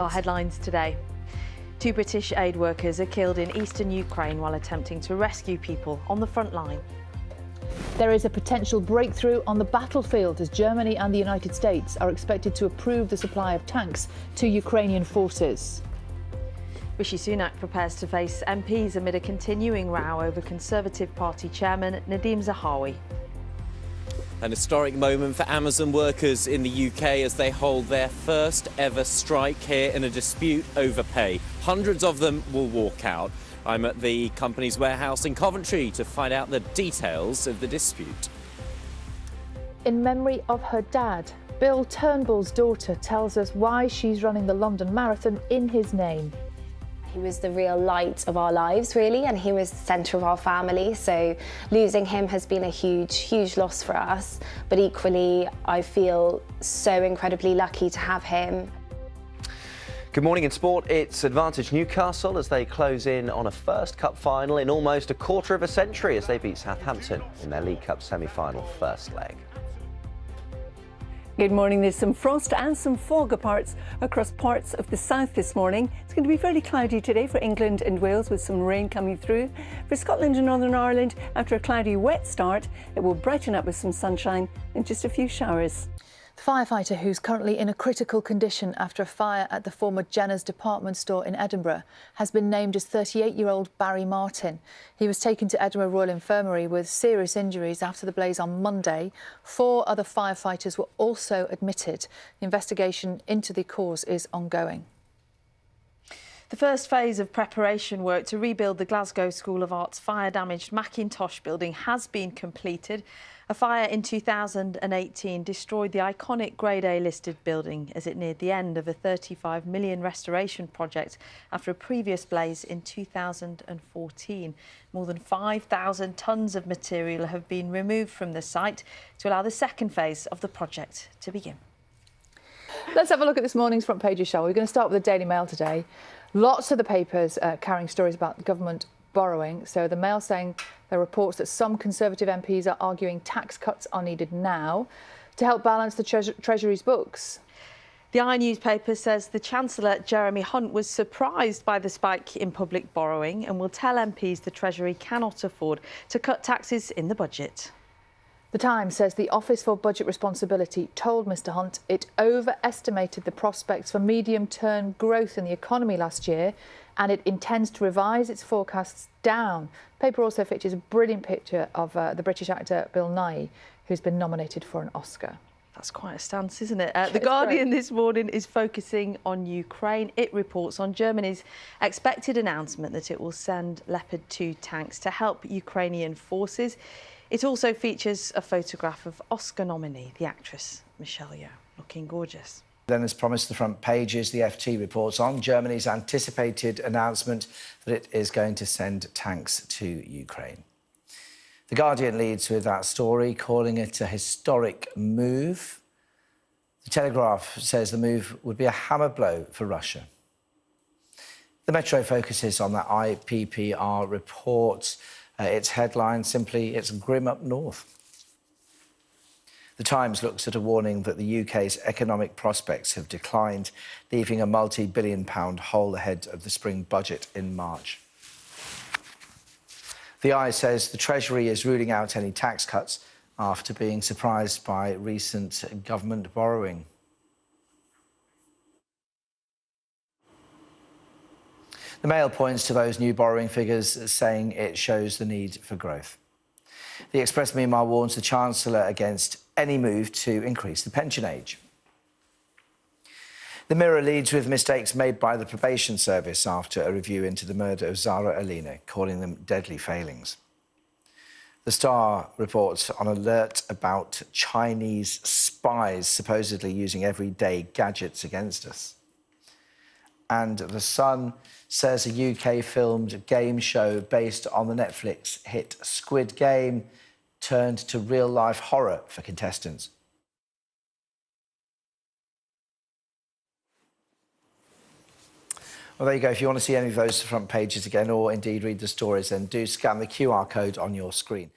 Our headlines today. 2 British aid workers are killed in eastern Ukraine while attempting to rescue people on the front line. There is a potential breakthrough on the battlefield as Germany and the United States are expected to approve the supply of tanks to Ukrainian forces. Rishi Sunak prepares to face MPs amid a continuing row over Conservative Party chairman Nadhim Zahawi. An historic moment for Amazon workers in the UK as they hold their first ever strike here in a dispute over pay. Hundreds of them will walk out. I'm at the company's warehouse in Coventry to find out the details of the dispute. In memory of her dad, Bill Turnbull's daughter tells us why she's running the London Marathon in his name. He was the real light of our lives, really, and he was the centre of our family. So losing him has been a huge, huge loss for us. But equally, I feel so incredibly lucky to have him. Good morning in sport. It's Advantage Newcastle as they close in on a first cup final in almost a quarter of a century as they beat Southampton in their League Cup semi-final first leg. Good morning. There's some frost and some fog across parts of the south this morning. It's going to be fairly cloudy today for England and Wales with some rain coming through. For Scotland and Northern Ireland, after a cloudy, wet start, it will brighten up with some sunshine and just a few showers. The firefighter who's currently in a critical condition after a fire at the former Jenner's department store in Edinburgh has been named as 38-year-old Barry Martin. He was taken to Edinburgh Royal Infirmary with serious injuries after the blaze on Monday. 4 other firefighters were also admitted. The investigation into the cause is ongoing. The first phase of preparation work to rebuild the Glasgow School of Art's fire-damaged Macintosh building has been completed. A fire in 2018 destroyed the iconic Grade A listed building as it neared the end of a £35 million restoration project after a previous blaze in 2014. More than 5,000 tonnes of material have been removed from the site to allow the second phase of the project to begin. Let's have a look at this morning's front pages, shall we? We're going to start with the Daily Mail today. Lots of the papers carrying stories about government borrowing. So the Mail saying there are reports that some Conservative MPs are arguing tax cuts are needed now to help balance the Treasury's books. The I newspaper says the Chancellor, Jeremy Hunt, was surprised by the spike in public borrowing and will tell MPs the Treasury cannot afford to cut taxes in the budget. The Times says the Office for Budget Responsibility told Mr Hunt it overestimated the prospects for medium-term growth in the economy last year and it intends to revise its forecasts down. The paper also features a brilliant picture of the British actor Bill Nighy, who's been nominated for an Oscar. That's quite a stance, isn't it? The Guardian this morning is focusing on Ukraine. It reports on Germany's expected announcement that it will send Leopard 2 tanks to help Ukrainian forces. It also features a photograph of Oscar nominee, the actress Michelle Yeoh, looking gorgeous. Then, as promised, the front pages, the FT reports on Germany's anticipated announcement that it is going to send tanks to Ukraine. The Guardian leads with that story, calling it a historic move. The Telegraph says the move would be a hammer blow for Russia. The Metro focuses on that IPPR report. Its headline simply, it's grim up north. The Times looks at a warning that the UK's economic prospects have declined, leaving a multi-billion-pound hole ahead of the spring budget in March. The Eye says the Treasury is ruling out any tax cuts after being surprised by recent government borrowing. The Mail points to those new borrowing figures, saying it shows the need for growth. The Express, meanwhile, warns the Chancellor against any move to increase the pension age. The Mirror leads with mistakes made by the probation service after a review into the murder of Zara Alina, calling them deadly failings. The Star reports on alert about Chinese spies supposedly using everyday gadgets against us. And The Sun says a UK-filmed game show based on the Netflix hit Squid Game turned to real-life horror for contestants. Well, there you go. If you want to see any of those front pages again or indeed read the stories, then do scan the QR code on your screen.